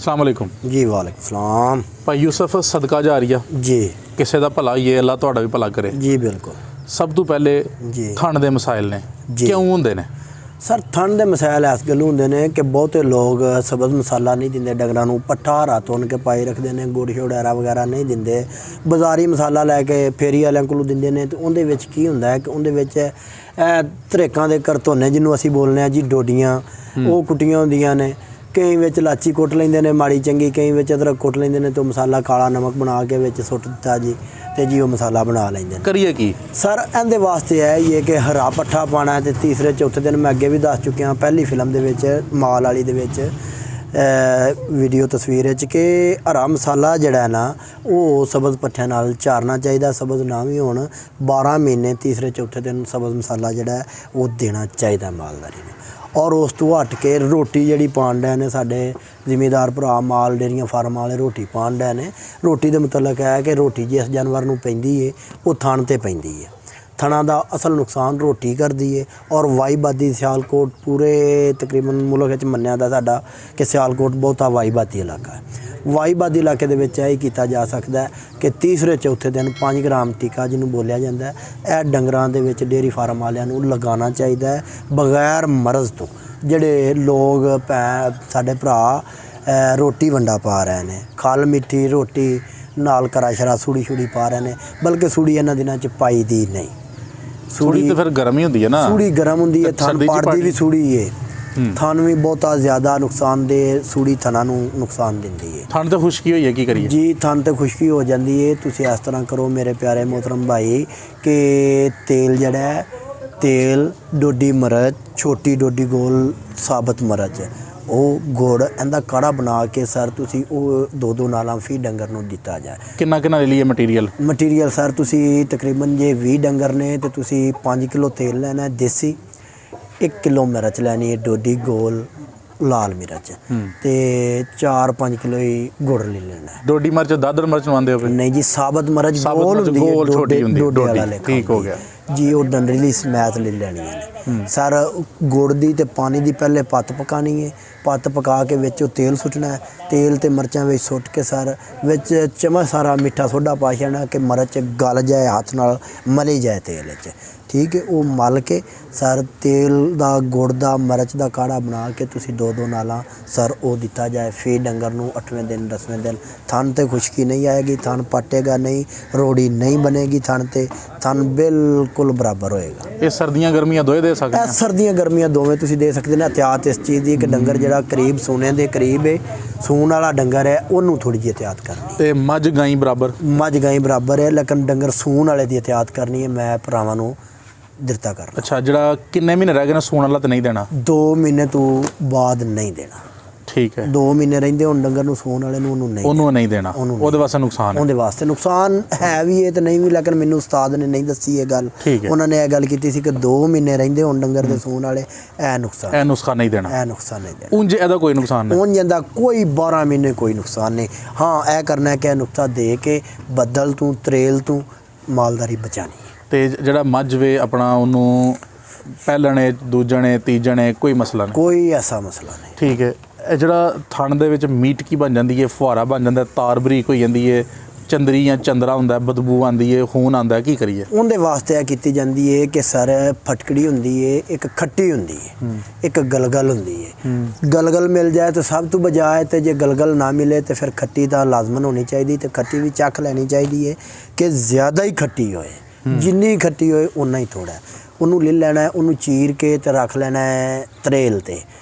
अस्सलामुअलैकुम जी वालेकुम सलाम भाई यूसुफ सदका जारिया जी किसी का भला ये अल्लाह तुहाडा भी भला करे। जी बिल्कुल सब तो पहले जी ठंड के मसाइल ने जी। क्यों होंदे ने? सर ठंड के मसाइल इस गल होंदे ने कि बहुते लोग सब्ज़ मसाला नहीं दिंदे डंगरां नूं, पट्ठा हरा तुन के पाई रखते हैं, गुड़ छुड़ैरा वगैरह नहीं दिंदे, बाजारी मसाला लैके फेरी वालिਆਂ ਕੋਲੋਂ दिंदे ने। तो उहदे विच की हुंदा है कि उहदे विच धरेकां दे करतोने जिन्हों असीं बोलने जी डोडियां वो कुट्टियां हुंदियां ने, कई विच लाची कुट लेंदे ने माड़ी चंगी, कई विच अदरक कुट लेंदे ने, तो मसाला काला नमक बना के विच सुट दित्ता जी ते जी वो मसाला बना लेंदे ने। करिए की सर इहदे वास्ते है ये कि हरा पट्ठा पाना है। तो तीसरे चौथे दिन मैं अगे भी दस चुकिया पहली फिल्म दे विच माल वाली दे विच वीडियो तस्वीर कि हरा मसाला जड़ा है ना वो सब्ज़ पट्ठियां नाल चारना चाहिए, सब्ज़ ना भी होण 12 महीने तीसरे चौथे दिन सब्ज़ मसाला जड़ा है वो देना चाहिए मालदारी ने। और उस तो हट के रोटी जी पान डे ने साडे जिमीदार भरा माल डेयरियां फार्म वाले रोटी पान डे ने। रोटी के मतलब है कि रोटी जिस जानवर नूं पैंदी है वो थण ते पैंदी है, थणा दा असल नुकसान रोटी करदी है। और वाईबादी सियालकोट पूरे तकरीबन मुल्क च मन्निया दा साडा कि सियालकोट बहुता वाईबादी इलाका है। वाईबादी इलाके दे विच यह कीता जा सकता है कि तीसरे चौथे दिन 5 ग्राम टीका जिन्हों बोलिया जाता है यह डंगरां दे विच डेयरी फार्म वालियां नूं लगाना चाहिए है बगैर मरज़ तो। जिहड़े लोग साडे भरा रोटी वंडा पा रहे हैं, खल मिट्ठी रोटी नाल करा शरा सूड़ी छुड़ी पा रहे हैं, बल्कि सूड़ी इन्हां दिनां च पाई दी नहीं। सूड़ी तो फिर गर्म ही होंदी है ना, सूड़ी गर्म होंदी है, थन पाड़दी भी सूड़ी है, थन भी बहुता ज़्यादा नुकसानदेह सूड़ी थना नूं नुकसान दिंदी है। ठंड तो खुश्की होई है की करिए जी, थन तो खुश्की हो जाती है। तुसीं इस तरह करो मेरे प्यारे मोहतरम भाई कि तेल जड़ा है, तेल डोडी मरच छोटी डोडी गोल साबत मरच वो गुड़ इहदा काढ़ा बना के सर तुसीं वो 2-2 नालां फी डंगर नूं दिता जाए। किन्ना किन्ना ले लिए मटीरियल सर तुसीं तकरीबन जे 20 डंगर ने तो तुसीं 5 किलो तेल लेना है देसी, 1 किलो मिर्च लैनी है डोडी गोल लाल मिर्च ते 4-5 किलो ही गुड़ ले लेना है। डोडी मिर्च दादर मिर्च नवांदे हो? नहीं जी, साबत मिर्च गोल छोटी हुंदी है डोडी, ठीक हो गया जी। वो डंडली समैत ले लेनी है सर। गुड़ दी ते पानी दी पहले पत्त पकानी है, पत्त पका के विच तेल सुट्टना है, तेल ते मिर्चां विच सुट के सर विच चमच सारा मिठा सोडा पा छड़ना कि मिर्च गल जाए, हाथ नाल मली जाए तेल विच, ठीक है। वो मल के सर तेल दा गुड़ दा मिर्च दा काढ़ा बना के तुसीं 2-2 नालां सर वो दिता जाए। फिर डंगर नूं 8वें दिन 10वें दिन थन ते खुश्की नहीं आएगी, थन पटेगा नहीं, रोड़ी नहीं बनेगी थन ते, थन बिल्कुल बराबर होएगा। ये सर्दियां गर्मियां दोए दे सकदे हैं? सर्दियां गर्मियां दोवें तुसीं दे सकदे ने। एहतियात इस चीज़ की कि डंगर जिहड़ा करीब सूने दे करीब है, सून वाला डंगर है उन्होंने थोड़ी जी एहतियात करनी ते मझ गाई बराबर? मझ गाई बराबर है, लेकिन डंगर सून वाले की एहतियात करनी है। मैं भरावां नूं दिता करना। अच्छा, जिहड़ा किन्ने महीने रह गए ना सूण वाला तो नहीं देना? 2 महीने तो बाद नहीं देना, ठीक है। 2 महीने रहिंदे हुण डंगर नूं सूण वाले नूं नहीं देना, ਉਹਦੇ ਵਾਸਤੇ ਨੁਕਸਾਨ ਹੈ। ਉਹਦੇ ਵਾਸਤੇ ਨੁਕਸਾਨ ਹੈ ਵੀ ਇਹ ਤੇ ਨਹੀਂ ਵੀ, ਲੇਕਿਨ ਮੈਨੂੰ ਉਸਤਾਦ ਨੇ ਨਹੀਂ ਦੱਸੀ ਇਹ ਗੱਲ। ਉਹਨਾਂ ਨੇ ਇਹ ਗੱਲ ਕੀਤੀ ਸੀ ਕਿ 2 ਮਹੀਨੇ ਰਹਿੰਦੇ ਹੁਣ ਡੰਗਰ ਦੇ ਸੂਣ ਵਾਲੇ ਇਹ ਨੁਕਸਾਨ ਨਹੀਂ ਦੇਣਾ, ਉਂਝ ਇਹਦਾ ਕੋਈ ਨੁਕਸਾਨ ਨਹੀਂ, ਉਂਝ ਇਹਦਾ ਕੋਈ 12 ਮਹੀਨੇ ਕੋਈ ਨੁਕਸਾਨ ਨਹੀਂ। ਹਾਂ ਇਹ ਕਰਨਾ ਕਿ ਨੁਕਤਾ ਦੇ ਕੇ ਬੱਦਲ ਤੋਂ ਤਰੇਲ ਤੋਂ ਮਾਲਦਾਰੀ ਬਚਾਣੀ। ਤੇ ਜਿਹੜਾ ਮੱਝ ਵੇ ਆਪਣਾ ਉਹਨੂੰ ਪਹਿਲਣੇ ਦੂਜਣੇ ਤੀਜਣੇ ਕੋਈ ਮਸਲਾ ਨਹੀਂ? ਕੋਈ ਐਸਾ ਮਸਲਾ ਨਹੀਂ, ਠੀਕ ਹੈ। ਇਹ ਜਿਹੜਾ ਥਣ ਦੇ ਵਿੱਚ ਮੀਟ ਕੀ ਬਣ ਜਾਂਦੀ ਹੈ, ਫੁਹਾਰਾ ਬਣ ਜਾਂਦਾ, ਤਾਰ ਬਰੀਕ ਹੋ ਜਾਂਦੀ ਹੈ, ਚੰਦਰੀ ਜਾਂ ਚੰਦਰਾ ਹੁੰਦਾ, ਬਦਬੂ ਆਉਂਦੀ ਹੈ, ਖੂਨ ਆਉਂਦਾ, ਕੀ ਕਰੀਏ? ਉਹਦੇ ਵਾਸਤੇ ਇਹ ਕੀਤੀ ਜਾਂਦੀ ਹੈ ਕਿ ਸਰ ਫਟਕੜੀ ਹੁੰਦੀ ਹੈ, ਇੱਕ ਖੱਟੀ ਹੁੰਦੀ ਹੈ, ਇੱਕ ਗਲਗਲ ਹੁੰਦੀ ਹੈ। ਗਲਗਲ ਮਿਲ ਜਾਏ ਤਾਂ ਸਭ ਤੋਂ ਬਜਾਏ, ਤੇ ਜੇ ਗਲਗਲ ਨਾ ਮਿਲੇ ਤਾਂ ਫਿਰ ਖੱਟੀ ਤਾਂ ਲਾਜ਼ਮਨ ਹੋਣੀ ਚਾਹੀਦੀ, ਤੇ ਖੱਟੀ ਵੀ ਚੱਖ ਲੈਣੀ ਚਾਹੀਦੀ ਹੈ ਕਿ ਜ਼ਿਆਦਾ ਹੀ ਖੱਟੀ ਹੋਏ, ਜਿੰਨੀ ਖੱਟੀ ਹੋਏ ਉਨਾ ਹੀ ਥੋੜਾ। ਉਹਨੂੰ ਲੈ ਲੈਣਾ ਹੈ, ਉਹਨੂੰ ਚੀਰ ਕੇ ਤੇ ਰੱਖ ਲੈਣਾ ਹੈ ਤਰੇਲ ਤੇ,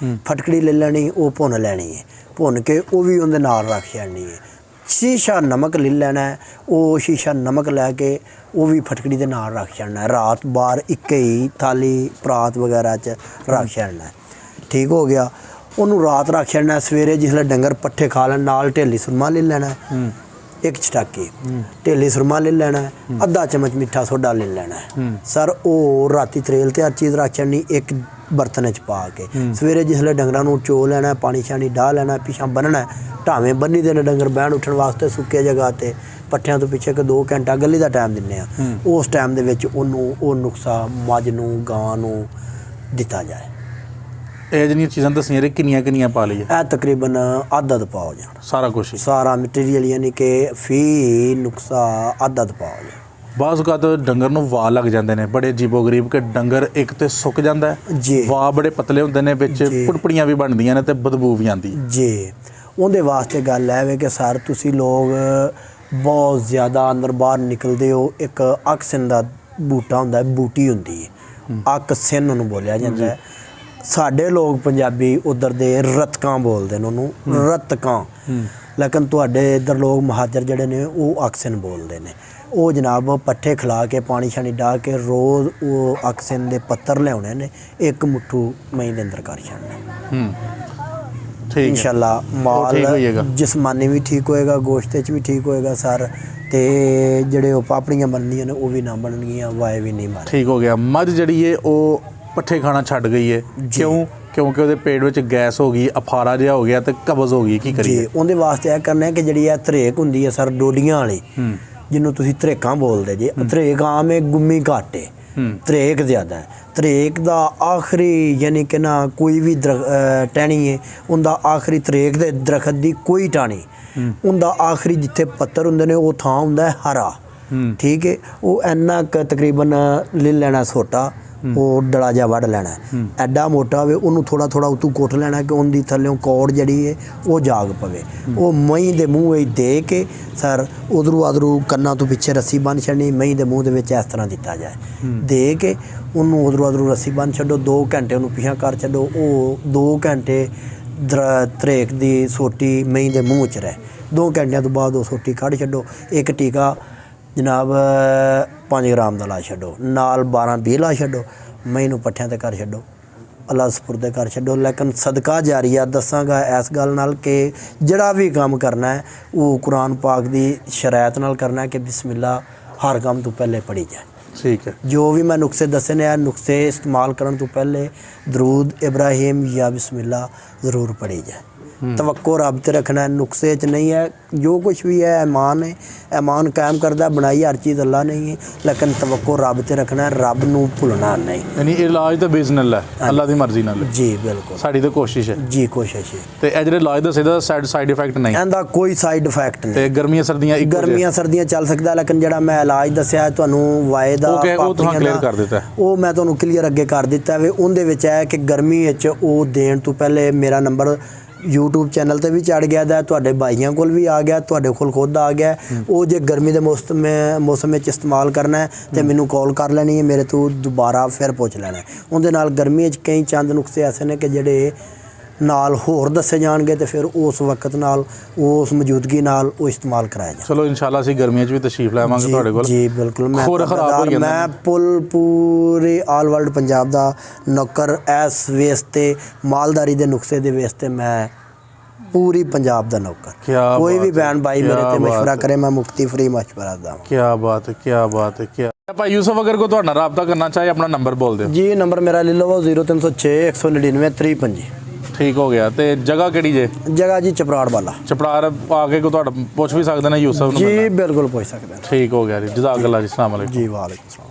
ਫਟਕੜੀ ਲੈ ਲੈਣੀ, ਉਹ ਭੁੰਨ ਲੈਣੀ ਹੈ, ਭੁੰਨ ਕੇ ਉਹ ਵੀ ਉਹਦੇ ਨਾਲ ਰੱਖ ਛੱਡਣੀ ਹੈ। शीशा नमक ले लेना है, वो शीशा नमक लैके वो भी फटकड़ी के नाल रख छड़ना है। रात बार एक ही थाली परात वगैरह च रख छड़ना है, ठीक हो गया। उन्होंने रात रख छड़ना है, सवेरे जिसले डंगर पट्ठे खा लें नाल ढेली सुरमा ले लेना है, एक चटाकी ढेली सुरमा ले लेना है, अद्धा चम्मच मिठा सोडा ले लेना है सर। वो राती तरेल ते हर चीज़ रख छड़नी एक बर्तन च पा के, सवेरे जिसले डंगरां नूं चो लेना, पानी शानी डाह लेना, पिछा बनना, ढावें बन्नी देने डंगर बहन उठन वास्ते सुक्के जगह ते, पट्ठियां तो पिछे 2 घंटा गली का टाइम दिंदे आ। उस टाइम दे विच ओनू ओ नुकसा मझ नूं गां नूं दिता जाए। ਇਹ ਜਿਹੜੀਆਂ ਚੀਜ਼ਾਂ ਦੱਸੀਆਂ ਕਿੰਨੀਆਂ ਕਿੰਨੀਆਂ ਪਾ ਲਈਏ? ਇਹ ਤਕਰੀਬਨ ਅੱਧ ਪਾਓ ਜਾਣ, ਸਾਰਾ ਕੁਝ ਹੀ? ਸਾਰਾ ਮਟੀਰੀਅਲ, ਯਾਨੀ ਕਿ ਫੀ ਨੁਕਸਾ ਅੱਧ ਪਾਓ ਜਾਣ। ਬਾਜ਼ ਔਕਾਤ ਡੰਗਰ ਨੂੰ ਵਾਹ ਲੱਗ ਜਾਂਦੇ ਨੇ ਬੜੇ ਅਜੀਬੋ ਗਰੀਬ, ਕਿ ਡੰਗਰ ਇੱਕ ਤੇ ਸੁੱਕ ਜਾਂਦਾ ਹੈ ਜੀ, ਵਾਹ ਬੜੇ ਪਤਲੇ ਹੁੰਦੇ ਨੇ, ਵਿੱਚ ਪੁੜਪੜੀਆਂ ਵੀ ਬਣਦੀਆਂ ਨੇ ਤੇ ਬਦਬੂ ਵੀ ਆਉਂਦੀ ਜੀ। ਉਹਦੇ ਵਾਸਤੇ ਗੱਲ ਹੈ ਵੇ ਕਿ ਸਰ ਤੁਸੀਂ ਲੋਕ ਬਹੁਤ ਜ਼ਿਆਦਾ ਅੰਦਰ ਬਾਹਰ ਨਿਕਲਦੇ ਹੋ, ਇੱਕ ਆਕਸੀਜਨ ਦਾ ਬੂਟਾ ਹੁੰਦਾ, ਬੂਟੀ ਹੁੰਦੀ ਹੈ, ਆਕਸੀਜਨ ਉਹਨੂੰ ਬੋਲਿਆ ਜਾਂਦਾ ਹੈ। ਸਾਡੇ ਲੋਕ ਪੰਜਾਬੀ ਉਧਰ ਦੇ ਰਤਕਾਂ ਬੋਲਦੇ ਨੇ ਉਹਨੂੰ, ਰਤਕਾਂ, ਲੇਕਿਨ ਤੁਹਾਡੇ ਇੱਧਰ ਲੋਕ ਮਹਾਜਰ ਜਿਹੜੇ ਨੇ ਉਹ ਆਕਸੀਜਨ ਬੋਲਦੇ ਨੇ। ਉਹ ਜਨਾਬ ਪੱਠੇ ਖਿਲਾ ਕੇ ਪਾਣੀ ਛਾਣੀ ਡਾਹ ਕੇ ਰੋਜ਼ ਉਹ ਆਕਸੀਜਨ ਦੇ ਪੱਤਰ ਲਿਆਉਣੇ ਨੇ, ਇੱਕ ਮੁੱਠੂ ਮਹੀਂ ਦੇ ਅੰਦਰ ਕਰ ਛੱਡਣਾ। ਠੀਕ ਹੈ ਇਨਸ਼ਾਅੱਲਾ ਮਾਲ ਜਿਸਮਾਨੀ ਵੀ ਠੀਕ ਹੋਏਗਾ, ਗੋਸ਼ਤ 'ਚ ਵੀ ਠੀਕ ਹੋਏਗਾ ਸਰ, ਤੇ ਜਿਹੜੇ ਉਹ ਪਾਪੜੀਆਂ ਬਣਨੀਆਂ ਨੇ ਉਹ ਵੀ ਨਾ ਬਣਨਗੀਆਂ, ਵਾਏ ਵੀ ਨਹੀਂ ਮਾਰੇ। ਠੀਕ ਹੋ ਗਿਆ। ਮੱਝ ਜਿਹੜੀ ਹੈ ਉਹ ਪੱਠੇ ਖਾਣਾ ਛੱਡ ਗਈ ਹੈ, ਕਿਉਂ? ਕਿਉਂਕਿ ਉਹਦੇ ਪੇਟ ਵਿੱਚ ਗੈਸ ਹੋ ਗਈ, ਅਫਾਰਾ ਜਿਹਾ ਹੋ ਗਿਆ ਤੇ ਕਬਜ਼ ਹੋ ਗਈ, ਕੀ ਕਰੀਏ? ਜੀ, ਉਹਦੇ ਵਾਸਤੇ ਇਹ ਕਰਨਾ ਹੈ ਕਿ ਜਿਹੜੀ ਇਹ ਧਰੇਕ ਹੁੰਦੀ ਹੈ ਸਰ ਡੋਡੀਆਂ ਵਾਲੀ, ਜਿਹਨੂੰ ਤੁਸੀਂ ਧਰੇਕਾਂ ਬੋਲਦੇ ਜੀ, ਧਰੇਕ ਆਮ ਹੈ, ਗੁੰਮੀ ਘੱਟ ਹੈ, ਧਰੇਕ ਜ਼ਿਆਦਾ ਹੈ। ਧਰੇਕ ਦਾ ਆਖਰੀ ਯਾਨੀ ਕਿ ਨਾ ਕੋਈ ਵੀ ਟਹਿਣੀ ਹੈ ਉਹਦਾ ਆਖਰੀ ਧਰੇਕ ਦੇ ਦਰਖਤ ਦੀ ਕੋਈ ਟਾਣੀ, ਉਹਦਾ ਆਖਰੀ ਜਿੱਥੇ ਪੱਤਰ ਹੁੰਦੇ ਨੇ ਉਹ ਥਾਂ ਹੁੰਦਾ ਹੈ ਹਰਾ। ਠੀਕ ਹੈ, ਉਹ ਇੰਨਾ ਕੁ ਤਕਰੀਬਨ ਲੈ ਲੈਣਾ ਛੋਟਾ, ਉਹ ਡਲਾ ਜਿਹਾ ਵੱਢ ਲੈਣਾ, ਐਡਾ ਮੋਟਾ ਹੋਵੇ ਉਹਨੂੰ ਥੋੜਾ ਥੋੜਾ ਉਤੋਂ ਕੁੱਟ ਲੈਣਾ ਕਿ ਉਹਦੀ ਥੱਲਿਓਂ ਕੌੜ ਜਿਹੜੀ ਹੈ ਉਹ ਜਾਗ ਪਵੇ। ਉਹ ਮਹੀਂ ਦੇ ਮੂੰਹ ਵਿੱਚ ਦੇ ਕੇ ਸਰ ਉਧਰੂ ਆਧਰੂ ਕੰਨਾਂ ਤੋਂ ਪਿੱਛੇ ਰੱਸੀ ਬੰਨ੍ਹ ਛੱਡਣੀ, ਮਹੀਂ ਦੇ ਮੂੰਹ ਦੇ ਵਿੱਚ ਇਸ ਤਰ੍ਹਾਂ ਦਿੱਤਾ ਜਾਏ, ਦੇ ਕੇ ਉਹਨੂੰ ਉਧਰੂ ਆਧਰੂ ਰੱਸੀ ਬੰਨ੍ਹ ਛੱਡੋ, 2 ਘੰਟੇ ਉਹਨੂੰ ਪਿਛਾਂ ਕਰ ਛੱਡੋ, ਉਹ 2 ਘੰਟੇ ਧਰੇਕ ਦੀ ਸੋਟੀ ਮਹੀਂ ਦੇ ਮੂੰਹ 'ਚ ਰਹੇ। 2 ਘੰਟਿਆਂ ਤੋਂ ਬਾਅਦ ਉਹ ਸੋਟੀ ਕੱਢ ਛੱਡੋ, ਇੱਕ ਟੀਕਾ ਜਨਾਬ 5 ਗ੍ਰਾਮ ਦਾ ਲਾ ਛੱਡੋ, ਨਾਲ 12-20 ਲਾ ਛੱਡੋ, ਮਹੀਂ ਨੂੰ ਪੱਠਿਆਂ 'ਤੇ ਕਰ ਛੱਡੋ, ਅੱਲਾ ਸਪੁਰਦੇ ਕਰ ਛੱਡੋ। ਲੇਕਿਨ ਸਦਕਾ ਜਾਰੀਆ ਦੱਸਾਂਗਾ ਇਸ ਗੱਲ ਨਾਲ ਕਿ ਜਿਹੜਾ ਵੀ ਕੰਮ ਕਰਨਾ ਹੈ ਉਹ ਕੁਰਾਨ ਪਾਕ ਦੀ ਸ਼ਰਾਇਤ ਨਾਲ ਕਰਨਾ ਹੈ ਕਿ ਬਿਸਮਿਲ੍ਲਾ ਹਰ ਕੰਮ ਤੋਂ ਪਹਿਲੇ ਪੜ੍ਹੀ ਜਾਏ। ਠੀਕ ਹੈ। ਜੋ ਵੀ ਮੈਂ ਨੁਕਸੇ ਦੱਸੇ ਨੇ, ਇਹ ਨੁਕਸੇ ਇਸਤੇਮਾਲ ਕਰਨ ਤੋਂ ਪਹਿਲੇ ਦਰੂਦ ਇਬਰਾਹੀਮ ਜਾਂ ਬਿਸਮਿਲ੍ਲਾ ਜ਼ਰੂਰ ਪੜ੍ਹੀ ਜਾਏ। ਤਵੱਕੋ ਰੱਬ ਤੇ ਰੱਖਣਾ, ਨੁਕਸੇ 'ਚ ਨਹੀਂ ਹੈ। ਜੋ ਕੁਛ ਵੀ ਹੈ ਈਮਾਨ ਹੈ, ਈਮਾਨ ਕਾਇਮ ਕਰਦਾ, ਬਣਾਈ ਹਰ ਚੀਜ਼ ਅੱਲਾ ਨਹੀਂ ਹੈ, ਲੇਕਿਨ ਤਵੱਕੋ ਰੱਬ ਤੇ ਰੱਖਣਾ, ਰੱਬ ਨੂੰ ਭੁੱਲਣਾ ਨਹੀਂ। ਯਾਨੀ ਇਲਾਜ ਤਾਂ ਬਿਜ਼ਨਸ ਹੈ, ਅੱਲਾ ਦੀ ਮਰਜ਼ੀ ਨਾਲ। ਜੀ ਬਿਲਕੁਲ, ਸਾਡੀ ਤਾਂ ਕੋਸ਼ਿਸ਼ ਹੈ ਜੀ, ਕੋਸ਼ਿਸ਼ ਹੈ। ਤੇ ਇਹ ਜਿਹੜੇ ਇਲਾਜ ਦੱਸੇ ਦਾ ਸਾਈਡ ਇਫੈਕਟ ਨਹੀਂ, ਇਹਦਾ ਕੋਈ ਸਾਈਡ ਇਫੈਕਟ ਨਹੀਂ। ਤੇ ਗਰਮੀਆਂ ਸਰਦੀਆਂ ਗਰਮੀਆਂ ਸਰਦੀਆਂ ਚੱਲ ਸਕਦਾ, ਲੇਕਿਨ ਜਿਹੜਾ ਮੈਂ ਇਲਾਜ ਦੱਸਿਆ ਤੁਹਾਨੂੰ ਵਾਏ ਦਾ, ਉਹ ਤੁਹਾਨੂੰ ਕਲੀਅਰ ਕਰ ਦਿੱਤਾ, ਉਹ ਮੈਂ ਤੁਹਾਨੂੰ ਕਲੀਅਰ ਅੱਗੇ ਕਰ ਦਿੱਤਾ ਵੇ। ਉਹਦੇ ਵਿੱਚ ਹੈ ਕਿ ਗਰਮੀ ਵਿੱਚ ਉਹ ਦੇਣ ਤੋਂ ਪਹਿਲੇ ਮੇਰਾ ਨੰਬਰ YouTube ਚੈਨਲ ਤੇ ਵੀ ਚੜ ਗਿਆ ਦਾ, ਤੁਹਾਡੇ ਭਾਈਆਂ ਕੋਲ ਵੀ ਆ ਗਿਆ, ਤੁਹਾਡੇ ਕੋਲ ਖੁਦ ਆ ਗਿਆ। ਉਹ ਜੇ ਗਰਮੀ ਦੇ ਮੌਸਮ ਵਿੱਚ ਇਸਤੇਮਾਲ ਕਰਨਾ ਹੈ ਤੇ ਮੈਨੂੰ ਕਾਲ ਕਰ ਲੈਣੀ ਹੈ, ਮੇਰੇ ਤੋਂ ਦੁਬਾਰਾ ਫਿਰ ਪੁੱਛ ਲੈਣਾ। ਉਹਦੇ ਨਾਲ ਗਰਮੀ ਵਿੱਚ ਕਈ ਚੰਦ ਨੁਕਸੇ ਐਸੇ ਨੇ ਕਿ ਜਿਹੜੇ ਨਾਲ ਹੋਰ ਦੱਸੇ ਜਾਣਗੇ ਤੇ ਫਿਰ ਉਸ ਵਕਤ ਨਾਲ ਉਸ ਮੌਜੂਦਗੀ ਨਾਲ ਉਹ ਇਸਤੇਮਾਲ ਕਰਾਇਆ ਜਾਏ। ਚਲੋ ਇਨਸ਼ਾਅੱਲਾ ਅਸੀਂ ਗਰਮੀਆਂ 'ਚ ਵੀ ਤਸ਼ਰੀਫ ਲਾਵਾਂਗੇ ਤੁਹਾਡੇ ਕੋਲ। ਜੀ ਬਿਲਕੁਲ, ਮੈਂ ਖਰਾਬ ਪੂਰੇ ਆਲ ਵਰਲਡ ਪੰਜਾਬ ਦਾ ਨੌਕਰ ਇਸ ਵੇਸ ਤੇ ਮਾਲਦਾਰੀ ਦੇ ਨੁਕਸੇ ਦੇ ਵੇਸ ਤੇ ਮੈਂ ਪੂਰੀ ਪੰਜਾਬ ਦਾ ਨੌਕਰ। ਕੋਈ ਵੀ ਭੈਣ ਭਾਈ ਮੇਰੇ ਤੇ ਮਸ਼ਵਰਾ ਕਰੇ, ਮੈਂ ਮੁਫਤੀ ਫਰੀ ਮਸ਼ਵਰਾ ਦਵਾਂ। ਕੀ ਬਾਤ ਹੈ, ਕੀ ਬਾਤ ਹੈ, ਕੀ ਭਾਈ ਯੂਸਫ ਅਗਰ ਕੋ ਤੁਹਾਡਾ ਰਾਬਤਾ ਕਰਨਾ ਚਾਹੇ ਆਪਣਾ ਨੰਬਰ ਬੋਲ ਦਿਓ ਜੀ। ਨੰਬਰ ਮੇਰਾ ਲੈ ਲਵੋ 0306 199 355। ਠੀਕ ਹੋ ਗਿਆ। ਤੇ ਜਗ੍ਹਾ ਕਿਹੜੀ ਜੇ? ਜਗ੍ਹਾ ਜੀ ਚਪਰਾੜ ਵਾਲਾ। ਚਪਰਾੜ ਆ ਕੇ ਕੋ ਤੁਹਾਡਾ ਪੁੱਛ ਵੀ ਸਕਦੇ ਨੇ ਯੂਸਫ ਨੂੰ? ਜੀ ਬਿਲਕੁਲ ਪੁੱਛ ਸਕਦੇ। ਠੀਕ ਹੋ ਗਿਆ ਜੀ, ਜਜ਼ਾਕ ਅੱਲਾ ਜੀ, ਅਸਲਾਮ ਵਾਲੇਕੁਮ ਜੀ। ਵਾਲੇਕੁਮ ਸਲਾਮ।